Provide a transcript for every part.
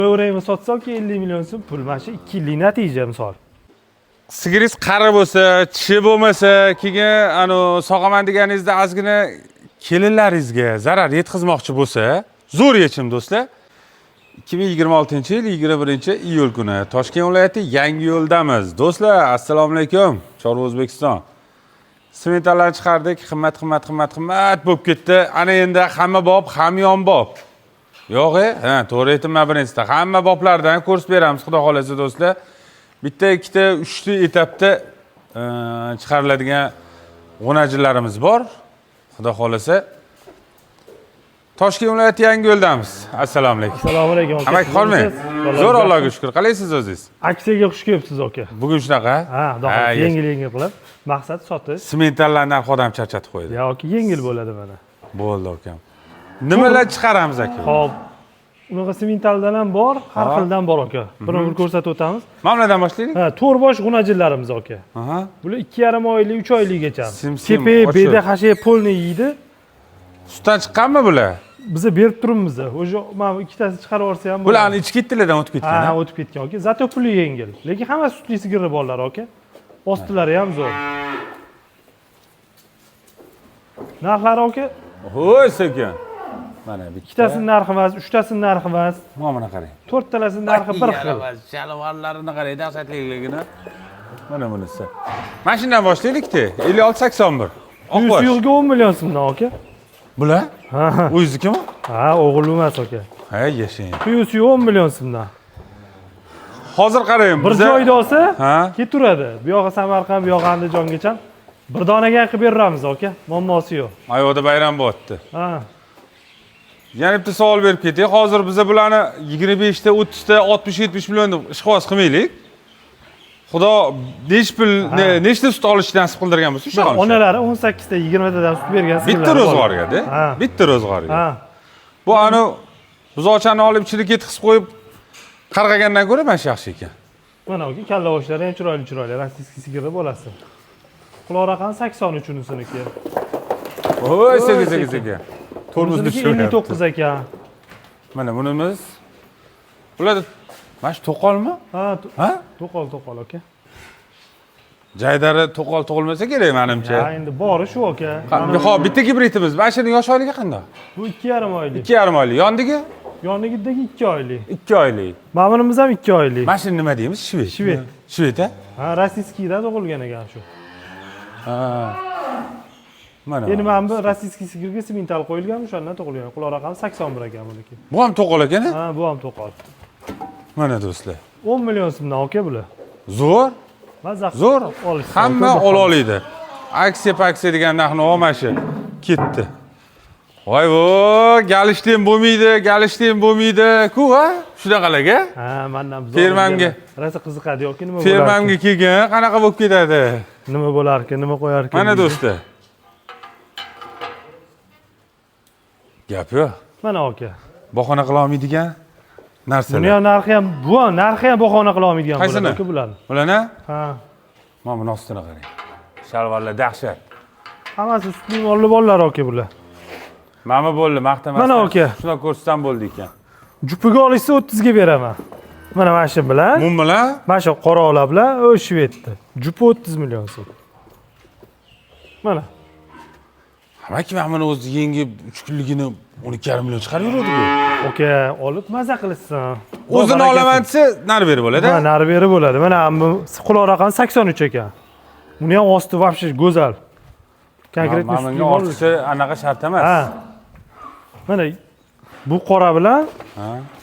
O'raymi sotsak 50 million so'm pul, mana shu 2 yillik natija misol. Sigiringiz qari bo'lsa, tishi bo'lmasa, keyin sog'aman deganingizda ozgina kelinlaringizga zarar yetkazmoqchi bo'lsa, zo'r yechim do'stlar. 2026-yil 21-iyul kuni Toshkent viloyati Yangiyo'ldamiz. Do'stlar, assalomu alaykum. Chorva O'zbekiston. Smetanlarni chiqardik, qimmat bo'lib ketdi. Ana endi hamma bob, hamyonbob. Yo'q-e? Ha, to'g'ri aytibman birinchida. Hamma boblardan ko'rsatib beramiz, xudo xolasa do'stlar. Bitta, ikkita, uchta etapda chiqariladigan g'onajilarimiz bor. Xudo xolasa. Toshkent viloyati Yangiyo'ldamiz. Assalomu alaykum. Assalomu alaykum. Amak qolmang. Zo'r Allohga shukr. Qalaysiz o'zingiz? Aksiyaga xush kelibsiz aka. Bugun shunaqa? Ha, yengil qilib, maqsad sotish. Smetanlar narxi odam charchatib qo'ydi. Yoki yengil bo'ladi mana. Bo'ldi akam. Nimalar chiqaramiz aka? Xo'p. Unaqa sementaldan ham bor, har xildan bor aka. Bir ko'rsatib o'tamiz. Mana bulardan boshlaylik. Ha, to'rbosh g'unajillarimiz aka. Aha. Bular 2,5 oylik, 3 oylikgacha. Tepa, beda, hasha, polni yeydi. Sutdan chiqqanmi bular? Biza berib turibmiz. O'sha mana ikkitasi chiqarib olsa ham bo'ladi. Bularni ichki itlardan o'tib ketgan. Ha, o'tib ketgan aka. Zato puli yengil. Lekin hamma sutli sigirni bolalar aka. Ostilari ham zo'r. Narxlari aka? Voy sekin. Mana ikkitasining narxi emas, uchtasining narxi emas. Mana qarang. To'rtalasining narxi bir xil. Shalovarlarini qarang, dahshatliligini. Mana bunisi. Mana shundan boshlaylik-da. 56-81. Suyuqga 10 million so'mdan aka. Bular? Ha. O'ziznikimi? Ha, o'g'il emas aka. Ha, yashang. Suyu 10 million so'mdan. Hozir qarang, bir joyda olsa, ha, ketaveradi. Bu yog'i Samarqand, bu yog'i Andijongacha bir donaga qilib beramiz aka. Muammosi yo'q. Ayoqda bayram bo'pti. Ha. Yana bitta savol berib ketay. Hozir biz bularni 25 ta, 30 ta, 60-70 million deb ishqibos qilmaylik. Xudo nechta sut olishni nasib qildirgan bo'lsa, shu olishadi. Onalari 18 ta, 20 tadan sut bergan sigirlar. Bitta ro'zg'orga-da. Bitta ro'zg'orga. Ha. Bu buzoqchani olib ichida ketkizib qo'yib qarg'agandan ko'ra mana shu yaxshi ekan. Mana aka, kalla boshlari ham chiroyli, rossiyskiy sigirda bo'lasi. Quloq raqam 83 unisiniki. Voy, sekin. Tormozni tushirib 59 ekan. Mana bunimiz. Bular mana shu to'qolmi? Ha? To'qol aka. Jaydari to'qol tug'ilmasa kerak menimcha. Ha, endi bori shu aka. Xo'p, bitta gibridimiz. Mana shuni yosh oyligi qanday? Bu 2,5 oylik. 2,5 oylik. Yondagi? Yonigidagi 2 oylik. 2 oylik. Ma'munimiz ham 2 oylik. Mana shuni nima deymiz? Shved. Shved-a? Ha, rossiyskiydan tug'ilgan ekan shu. Ha. Mana. Endi mana bu rossiyskiy sigirga semental qo'yilgan, o'shandan tug'ilgan. Quloq raqami 81 ekan buniki. Bu ham to'qol ekan-a? Ha, bu ham to'qol. Mana do'stlar. 10 million so'mdan aka bular. Zo'r. Zo'r. Hamma ololiydi. Aksiya degan narxni olmashi ketdi. Voy, galishtim bo'lmaydi, ku ha? Shunaqalarga? Ha, mendan biz. Fermamga. Rosa qiziqadi yoki nima bo'lar? Fermamga kelgan, qanaqa bo'lib ketadi? Nima bo'lar ekan, nima qo'yar ekan? Mana do'stlar. Gap yo'q. Mana aka. Bahona qila olmaydigan narsalar. Buni ham narxi ham bahona qila olmaydigan bo'ladi aka bularni. Bularni? Ha. Mana buni ostini qarang. Shalvarlar dahshat. Hammasi sutli molli bolalar aka bular. Mana bo'ldi, maqtamasdan. Mana aka. Shuna ko'rsam bo'ldi ekan. Jupiga olishsa 30 ga beraman. Mana shu bilan. Mum bilan? Mana shu qora ola bilan o'shvetdi. Jupi 30 million so'm. Mana. Hamaki mana o'zi yengib 3 kunligini 12,5 million chiqarib yuradi-ku. Aka, olib maza qilsin. O'zini olaman desa, nari berib bo'ladi. Ha, nari berib bo'ladi. Mana bu quloq raqami 83 ekan. Buni ham osti вообще go'zal. Konkretni menga ortiqcha anaqa shart emas. Ha. Mana bu qora bilan,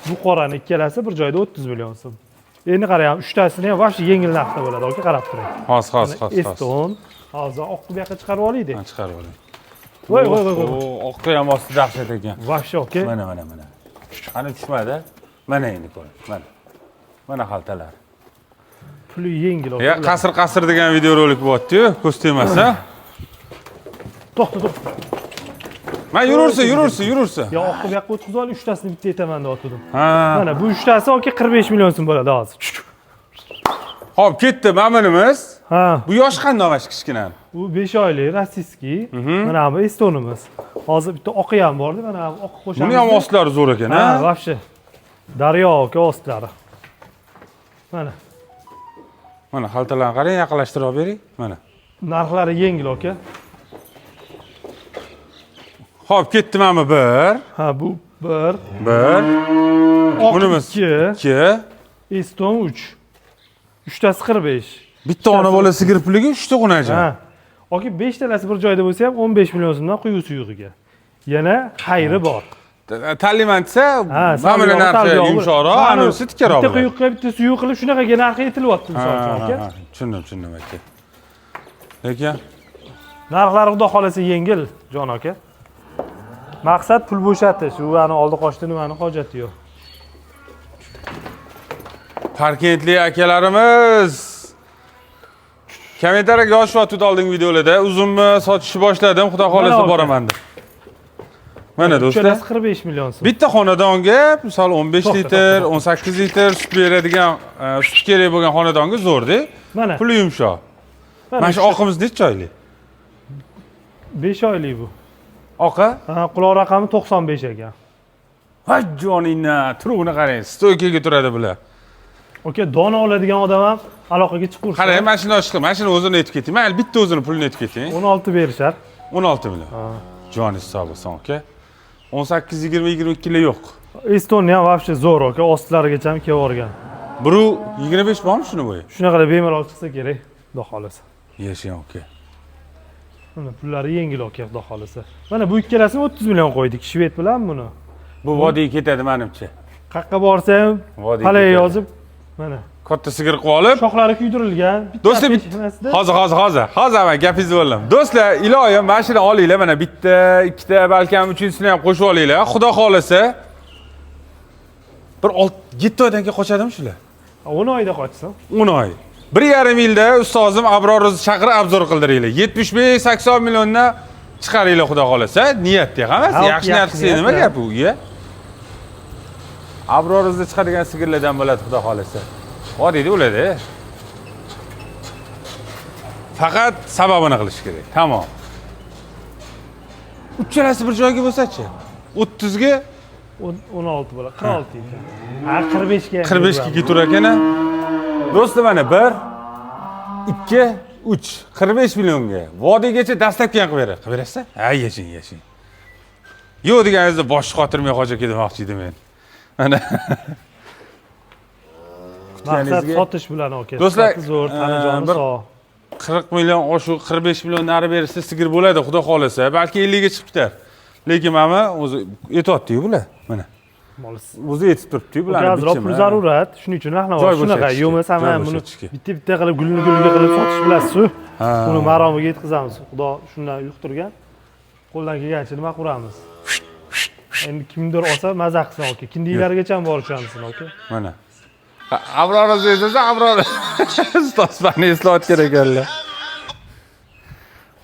bu qorani ikkalasi bir joyda 30 million so'm. Endi qarang, uchtasini ham вообще yengil narxda bo'ladi, aka, qarab turing. Xos. Eston. Hozir oqni bu yoqqa chiqarib olaylik. Ha, chiqarib oling. Voy. Oqqa ham osti dahshat ekan. Вообще, aka. Mana. Qani tushmadi? Mana endi ko'ring. Mana xaltalar. Puli yengil aka. Ya, qasr degan videorolik bo'lyapti-yu, ko'z temasa. To'xta. Men yurursa. Yo, oqni bu yoqqa o'tkazib ol, uchtasini bitta aytaman deb o'tdim. Ha. Mana bu uchtasi aka 45 million so'm bo'ladi hozir. Xo'p, ketdi ma'munimiz. Ha. Bu yosh qanday mana kichkina? Bu 5 oylik rossiyskiy. Mana bu estonimiz. Hozir bitta oqi ham bordi, mana bu oqi qo'shamiz. Buni ham ostlari zo'r ekan, ha? Ha, вообще. Daryo aka ostlari. Mana. Mana xaltalarni qarang, yaqinlashtirib olib bering. Mana. Narxlari yengil aka. Xo'p, ketdimmi bir? Ha, bu 1. Bir. Bunimiz 2. 2. Eston 3. 3tasi 45. Bitta ona bola sigir puliga 3 ta qo'najon. Ha. Aka 5 talasi bir joyda bo'lsa ham 15 million so'mdan quyi suyug'iga. Yana xayri bor. Tanlayman desa, mana narxi yumshoqroq, anisi tikkaroq. Bitta quyuqqa bitta suyuq qilib shunaqaga narxi aytilyapti misol uchun aka. Tushundim aka. Lekin Narxlari xudo xolasa yengil, jon aka. Maqsad pul bo'shatish, u ani oldi qochdi nimani hojati yo'q. Parkentli akalarimiz kommentariyaga yozishyapti oldingi videolarda. Uzunmi sotishni boshladim, xudo xolasa boraman deb. Mana do'stlar, 45 million so'm. bitta xonadonga, misol 15 litr, 18 litr sut beradigan, sut kerak bo'lgan xonadonga zo'r-da. Mana. Puli yumshoq. Mana shu oqimiz necha oylik? 5 oylik bu. Oqa? Ha, quloq raqami 95 ekan. Voy joningni, turug'ini qarang, stoykaga turadi bular. Aka, dona oladigan odam ham aloqaga chiqursa. Qarang, mashina chiqdi. Mashina o'zini aytib keting. Mayli, bitta o'zini pulini aytib keting. 16 berishar. 16 million. Joningiz sog' bo'lsin, aka. 18, 20, 22 yil yo'q. Estoniya ham вообще zo'r aka, ostlarigacha ham kelib borgan. Biru 25 bormi shuni bo'yi? Shunaqa deb bemalol chiqsa kerak, xudo xolasa. Yashang aka. Mana pullari yengil aka, xudo xolasa. Mana bu ikkalasini 30 million qo'ydik, shved bilan buni. Bu vodiyga ketadi menimcha. Qayerqa borsa ham Vodiy palay ketadi. yozib, mana Katta sigir qilib olib, shoxlari kuydirilgan. do'stlar, hozir men gapingizni bo'laman. Do'stlar, iloyim mashina olinglar, mana bitta, ikkita, balkim uchinchisini ham qo'shib olinglar. Xudo xolasa bir 7 oydan keyin qochadimi shular? 10 oyda qochsin. 10 oy. 1,5 yilda ustozim Abrorizni chaqirib obzor qildiringlar. 75-80 milliondan chiqaringlar xudo xolasa. Niyatda hammasi yaxshi narsa nima gap bu? Abrorizni chiqadigan sigirlardan bo'ladi xudo xolasa. Oddiy o'ladi. Faqat sababini qilish kerak. Tamom. Uchalasi bir joyga bo'lsa-chi? 30 ga 16 bo'ladi, 46 ekan. Ha, 45 ga. 45 ga ketur ekan-a. Do'stlar, mana 1, 2, 3, 45 millionga. Vodiygacha dastlabki qilib beradi. Qilib berasiz? Ha, yashing. Yo'q deganingizda boshqa xotirmay hoja ketmoqchi edim men. Mana Maqsad sotish bilan aka. Do'stlar, zo'r, tanajoni sog'. 40 million, shu 45 million nari bersa sigir bo'ladi, xudo xolasa. Balki 50 ga chiqib ketar. Lekin mana o'zi yetyapti-yu bular. Mana. O'zi yetib turibdi-yu bularni bichimi. Hozir pul zarurat, shuning uchun rahmat. Shunaqa, yo'masa ham buni bitta qilib gulni qilib sotish bilasiz-ku. Uni maromiga yetkazamiz. Xudo shundan yuqtirgan. Qo'ldan kelgancha nima qilamiz? Endi kimdir olsa maza qilsin aka. Kindiylargacha ham borishamiz aka. Mana. Abror esa Abror. Ustoz bani eslatgan ekanlar.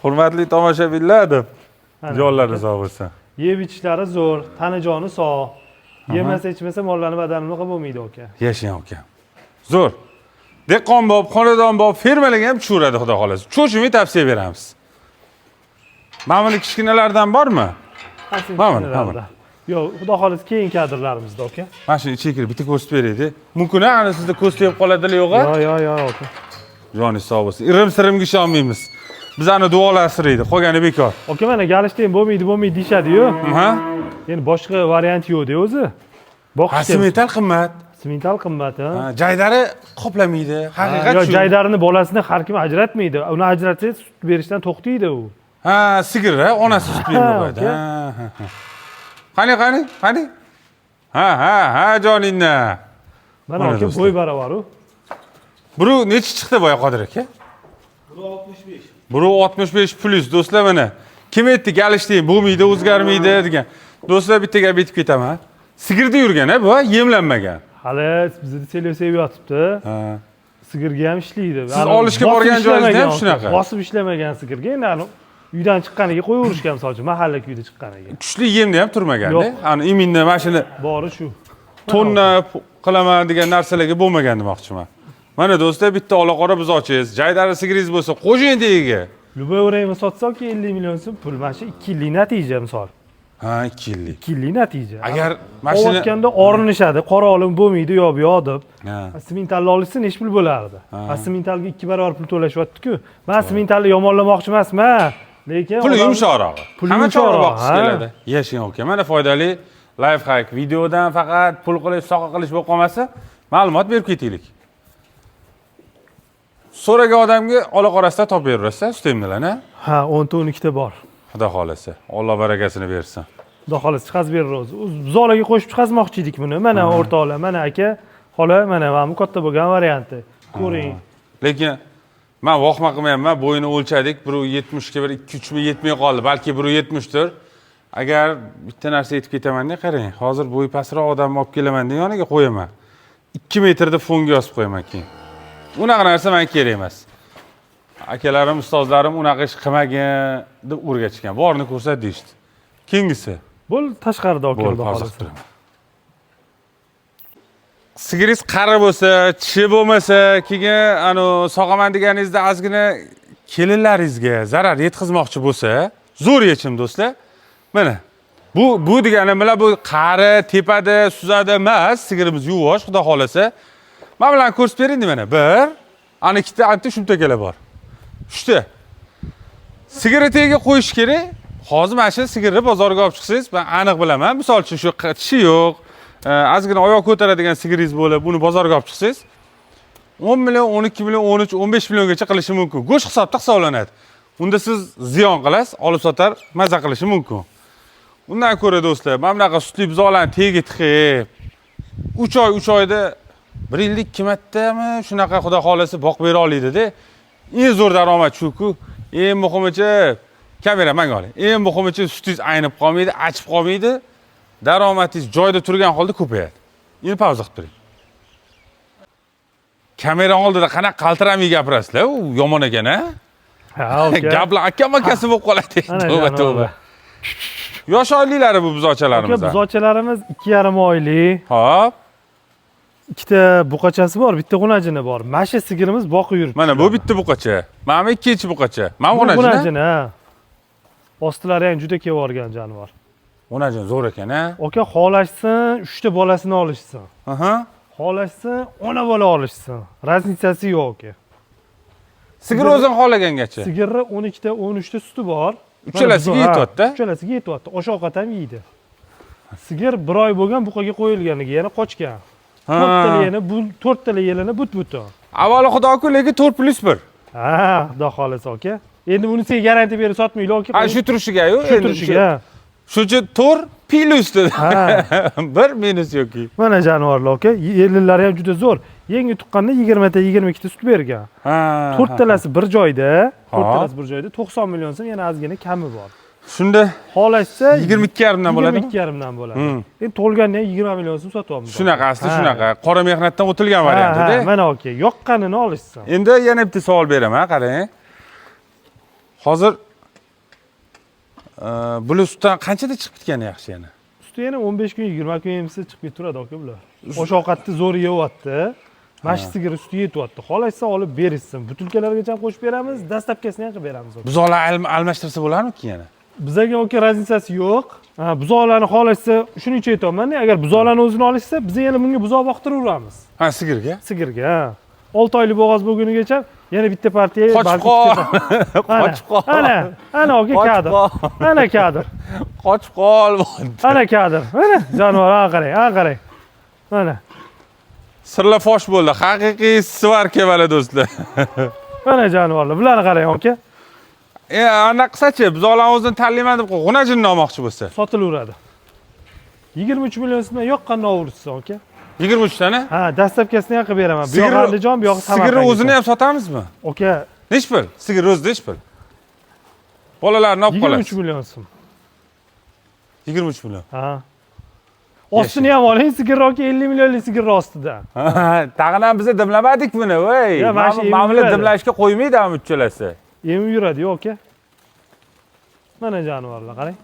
Hurmatli tomoshabinlar deb. Jonlari sog' bo'lsin. Yeb ichishlari zo'r, tanajoni sog'. Yemasa ichmasa mollarni badanini qilib bo'lmaydi aka. Yashang aka. Zo'r. Dehqon bob, xonadon bob, fermalarga ham tushiradi xudo xolasa. Cho'chimni tavsiya beramiz. Mana buni kichkinalardan bormi? Mana. Yo'q, xudo xolasa keyin kadrlarimizda aka. Mana shuni ichiga kirib bitta ko'rsatib beraydi. Mumkin-a, ana sizda ko'z tegib qoladimi yo'q-a? Yo'q aka. Joningiz sog' bo'lsin. Irim-sirimga ishonmaymiz. Bizani duolar siraydi, qolgani bekor. Aka, mana galishda ham bo'lmaydi deyshadi-yu. Endi boshqa variant yo'q-da o'zi. Simental qimmat. Simental qimmat, ha. Jaydari qoplamaydi. Haqiqat shu. Yo'q, jaydarini bolasini har kim ajratmaydi. Uni ajratsa sut berishdan to'xtaydi u. Ha, sigir-a, onasi sut bermaydi. Qani? Ha, joningni. Mana aka, bo'y barobar-u. Buru necha chiqdi boya Qodir aka? Buru 65. Buru 65 plus do'stlar mana. Kim aytdi galishdi, bo'lmaydi, o'zgarmaydi degan. Do'stlar, bitta gap aytib ketaman. Sigirda yurgan-a bu, yemlanmagan. Hali bizni sevib yotibdi. Ha. Sigirga ham ishlaydi. Siz olishga borgan joyingizda ham shunaqa. Bosib ishlamagan sigirga, endi uydan chiqqaniga qo'yaverishgan, masalan, mahalla kuyda chiqqaniga. Kuchli yemda ham turmagan-da. Ani iminda mashina bori shu. Tonna qilaman degan narsalarga bo'lmagan demoqchiman. Mana do'stlar, bitta ola-qora buzochingiz, jaydari sigiringiz bo'lsa, qo'shing tagiga. Любой время sotsak 50 million so'm pul, mana shu 2 yillik natija misol. Ha, 2 yillik. 2 yillik natija. Agar mashina Ovotganda orinishadi, qora olim bo'lmaydi, yo'q bu yoq deb. Ha. Simentalni olishsa necha pul bo'lardi? Simentalga 2 barobar pul to'lashyapti-ku. Men simentalni yomonlamoqchi emasman, lekin puli yumshoqroq. Puli Hamma yumshoqroq, chora boqis keladi. Yashang aka. Mana foydali life hack. Videodan faqat pul qilish, soqa qilish bo'lib qolmasa, ma'lumot berib ketaylik. So'ragan odamga ola qorasida topib beraverasiz, ustemnilarni. Ha, 10 ta bor. Xudo xolasa. Alloh barakasini bersin. Xudo xolasa chiqazib beramiz. Buzolarga qo'shib chiqazmoqchi edik buni. Mana o'rtoqlar, mana aka, xola, mana bu katta bo'lgan varianti. Ko'ring. Lekin men vahma qilmayapman, bo'yini o'lchadik, 1.70 ga bir 2-3 ming yetmay qoldi, balki 1.70 dir. Agar bitta narsa aytib ketaman-da, qarang. Hozir bo'yi pastroq odamni olib kelaman-da, yoniga qo'yaman. 2 metrda fonga yozib qo'yaman keyin. Unaqa narsa menga kerak emas. Akalarim, ustozlarim unaqa ish qilmagin deb o'rgatishgan. Borni ko'rsat deydi. Keyingisi. Bo'l tashqarida olib keldi hozir. Sigiringiz qari bo'lsa, tishi bo'lmasa, keyin sog'aman deganingizda ozgina kelinlaringizga zarar yetkazmoqchi bo'lsa, zo'r yechim do'stlar. Mana bu degani bilan bu qari, tepada, suzadi emas, sigirimiz yuvosh, xudo xolasa. Men bilan ko'rsatib bering mana. 1, ana ikkita anti shumtakalar bor. 3ta. Sigirni tagiga qo'yish kerak. Hozir mana shu sigirni bozorga olib chiqsangiz, men aniq bilaman. Misol uchun shu tishi yo'q, ozgina oyoq ko'taradigan sigiringiz bo'lib, buni bozorga olib chiqsangiz, 10 million, 12 million, 13, 15 milliongacha qilishi mumkin. Go'sht hisobda hisoblanadi. Unda siz ziyon qilasiz, olib sotar, maza qilishi mumkin. Undan ko'ra do'stlar, mana bunaqa sutli buzoqlarni tagiga tiqib, 3 oyda 1 yillik qimmatdami shunaqa xudo xolasa boqib bera oladi-da. Eng zo'r daromad shuku. Eng muhimichi kamera menga oling. Eng muhimichi sutingiz aynib qolmaydi, achib qolmaydi. Daromadingiz joyida turgan holda ko'payadi. Endi pauza qilib turing. Kamera oldida qanaqa qaltiramay gapirasizlar? U yomon ekan-a? Ha, okey. Gaplar akam-akasi bo'lib qoladi. Tavba. Yosh oyliklari bu buzoqchalarimiz. Aka, buzoqchalarimiz 2,5 oylik. Hop. Ikkita buqachasi bor, bitta g'unajini bor. Masha sigirimiz boqib yuribdi. Mana bu bitta buqacha. Mana ikkinchi buqacha. Mana g'unajini. Ostilari ham juda kevorgan jonivor. G'unajin zo'r ekan-a? Aka, xohlashsin, 3 ta bolasini olishsin. Aha. Xohlashsin, ona bola olishsin. Raznicasi yo'q aka. Sigir o'zing xohlagangacha. Sigirni 12 ta, 13 ta suti bor. Uchalasiga yetyapti. Uchalasiga yetyapti. Osh-ovqat ham yeydi. Sigir 1 oy bo'lgan buqaga qo'yilganiga yana qochgan. 4 tali yelini but-butun. Avvalo xudo-ku, lekin 4+1. Ha, xudo xolasa aka. Endi bunisiga garantiya berib sotmaylik aka. Ha, shu turishiga-yu, shu turishiga. Shuncha 4++ dedi. Bir minus yo'qki. Mana jonivorlar aka, yelinlari ham juda zo'r. Yangi tuqqanda 20 ta, 22 ta sut bergan. 4 talasi bir joyda, 90 million so'm, yana ozgina kami bor. Shunda xohlashsa 22,5 dan bo'ladi. 22,5 dan bo'ladi. Endi to'lganda 20 million so'm sotyapmiz. Shunaqa, asli shunaqa. Qora mehnatdan o'tilgan variantida. Mana aka, yoqqanini olishsin. Endi yana bitta savol beraman, qarang. Hozir bular sutdan qanchada chiqib ketgani yaxshi yana? Suti yana 15 kun, 20 kun emsa chiqib keturadi aka bular. Osh-ovqatni zo'r yeyapti. Mash sigiri suti yetyapti. Xohlashsa olib berishsin. Butilkalargacha ham qo'shib beramiz, dastlabkasini ham qilib beramiz. Buzoqlar almashtirsa bo'larmi-ki yana? Bizga aka raznicasi yo'q. Buzoqlarni xohlashsa, shuning uchun aytaman-da, agar buzoqlarni o'zini olishsa, biz yana bunga buzoq boqtiraveramiz. Ha, sigirga? Sigirga. 6 oylik bo'g'oz bo'lgunigacha yana bitta partiya qochib qol. Qochib qol. Ana aka kadr. Ana kadr. Qochib qol. Ana kadr. Mana jonivor, qarang. Mana. Sirlar fosh bo'ldi. Haqiqiy svarka mana do'stlar. Mana jonivorlar, bularni qarang aka. Anaqasachi, buzoqlarni o'zini tanlayman deb g'unajinni olmoqchi bo'lsa, sotilaveradi. 23 million so'mdan yoqqanini olursiz aka. 23 tani? Ha, dastlabkasini ham qilib beraman. Bu yoq Andijon, bu yoq Samarqand. Sigirni o'zini ham sotamizmi? Aka, nech pul? Sigir o'zi nech pul? Bolalarni olib qolasiz. 23 million so'm. 23 million. Ha. Ostini ham oling, sigir aka 50 millionlik sigir ostida. Tag'in ham biz dimlamadik buni, voy. Ma'mula dimlashga qo'ymaydi ham uchalasi. Emib yuradi yo'q aka. Mana jonivorlar, qarang.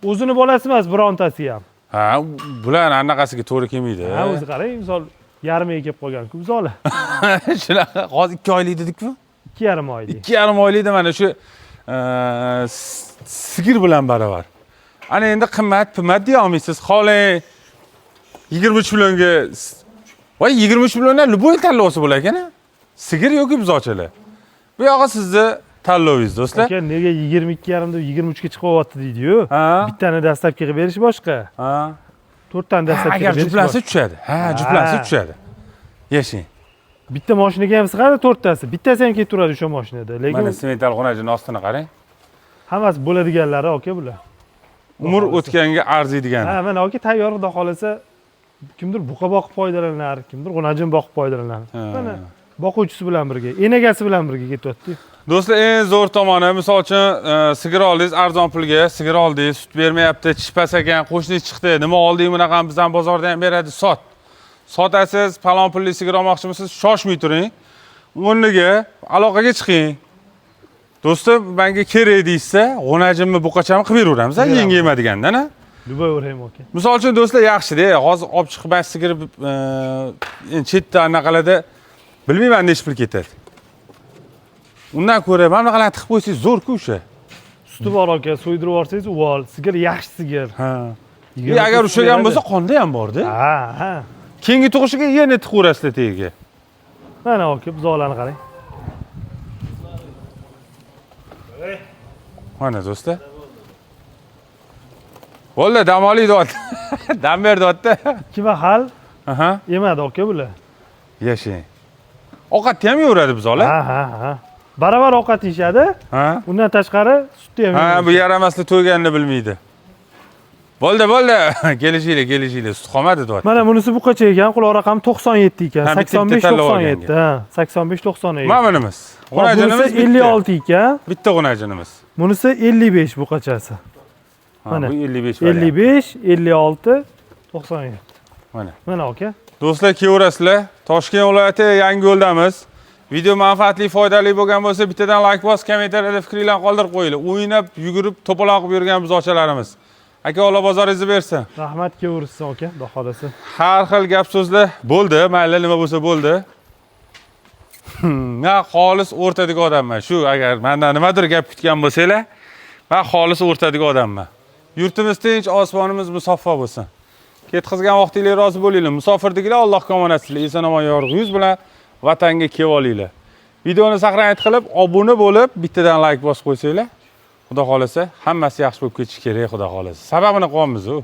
O'zini bolasi emas birontasi ham. Ha, bular anaqasiga to'g'ri kelmaydi. Ha, o'zi qarang, misol yarmiga kelib qolgan-ku buzoqlar. Shunaqa, hozir 2 oylik dedik-ku? 2,5 oylik. 2,5 oylikda mana shu sigir bilan baravar. Ana endi qimmat deya olmaysiz. Xohlang 23 millionga voy 23 milliondan любой tanlov olsa bo'lar ekan. Sigir yoki buzoqchalar. Bu yog'i sizni tanlovingiz do'stlar. Aka nega 22,5 deb 23 ga chiqib olyapti deydi-yu. Bittani dastlabki qilib berish boshqa. Ha. 4 tani dastlabki Agar qilib berish. juplansa tushadi. Ha, juplansa tushadi. Yashing. Bitta mashinaga ham sig'adi 4 tasi. Bittasi ham ketib turadi o'sha mashinada. Lekin Mana semental xonajini ostini qarang. hammasi bo'ladiganlari aka bular. Umr o'tganga arziydigan. Ha, mana aka tayyor xudo xolasa kimdir buqa boqib foydalanar, kimdir g'unajin boqib foydalanar. Mana boquvchisi bilan birga, enagasi bilan birga ketyapti. Do'stlar, eng zo'r tomoni, misol uchun sigir oldingiz arzon pulga, sigir oldingiz, sut bermayapti, chippas ekan, qo'shni chiqdi, nima olding bunaqa bizdan bozorda ham beradi, sot. Sotasiz, palon pulli sigir olmoqchimisiz, shoshmay turing. O'rniga aloqaga chiqing. Do'stlar, menga kerak deysa, g'unajimni buqachami qilib beraveramiz, yengi yemadiganda-na. Yuboraveraymi aka? Misol uchun do'stlar, yaxshi-da, hozir olib chiqib sigir chetda anaqalarda bilmayman necha pul ketadi. Undan ko'ra mana bunaqa tiqib qo'ysangiz zo'r-ku o'sha. Suti bor aka, so'ydirib yuborsangiz, uvol, sigir yaxshi sigir. Ha. Agar ushlagan bo'lsa, qonda ham bor-da. Ha. Keyingi tug'ishiga yana tiqaverasizlar tagiga. Mana aka, buzoqlarni qarang. Mana do'stlar. Bo'ldi, dam olayapti. Dam berdi-da. 2 mahal Aha. yemadi aka bular. Yashang. Ovqatni ham yeyveradi buzoqlar. Ha. Baravar ovqat yeyishadi. Ha. Undan tashqari sutni ham Ha, yeydi. bu yaramasli to'yganini bilmaydi. Bo'ldi. Kelishinglar. Sut qolmadi deyapti. Mana bunisi buqacha ekan, quloq raqami 97 ekan. Ha, bitta 85-97. Ha, 85-97. Mana bunimiz. G'unajinimiz 56 ekan. Bitta g'unajinimiz. Bunisi 55 buqachasi. Mana bu 55. 55, 56, 97. Mana aka. Do'stlar, kelaverasizlar. Toshkent viloyati Yangiyo'ldamiz. Video manfaatli, foydali bo'lgan bo'lsa, bittadan like bos, kommentariyada fikringlarni qoldirib qo'yinglar. O'ynab, yugurib, to'polon qilib yurgan buzoqchalarimiz. Aka, Alloh bozoringizni bersin. Rahmat, kelaversin aka, xudo xolasa. Har xil gap so'zlar bo'ldi, mayli nima bo'lsa bo'ldi. Men xolis o'rtadagi odamman. Shu agar mendan nimadir gap kutgan bo'lsanglar, men xolis o'rtadagi odamman. Yurtimiz tinch, osmonimiz musaffo bo'lsin. Ketkizgan vaqtinglar rozi bo'linglar. Musofirdigilar Allohga omonatsizlar. Eson-omon yorug' yuz bilan vatanga kelib olinglar. Videoni saqlanib qilib, obuna bo'lib, bittadan like bosib qo'ysanglar, xudo xolasa, hammasi yaxshi bo'lib ketishi kerak, xudo xolasa. Sababini qilyapmiz-ku.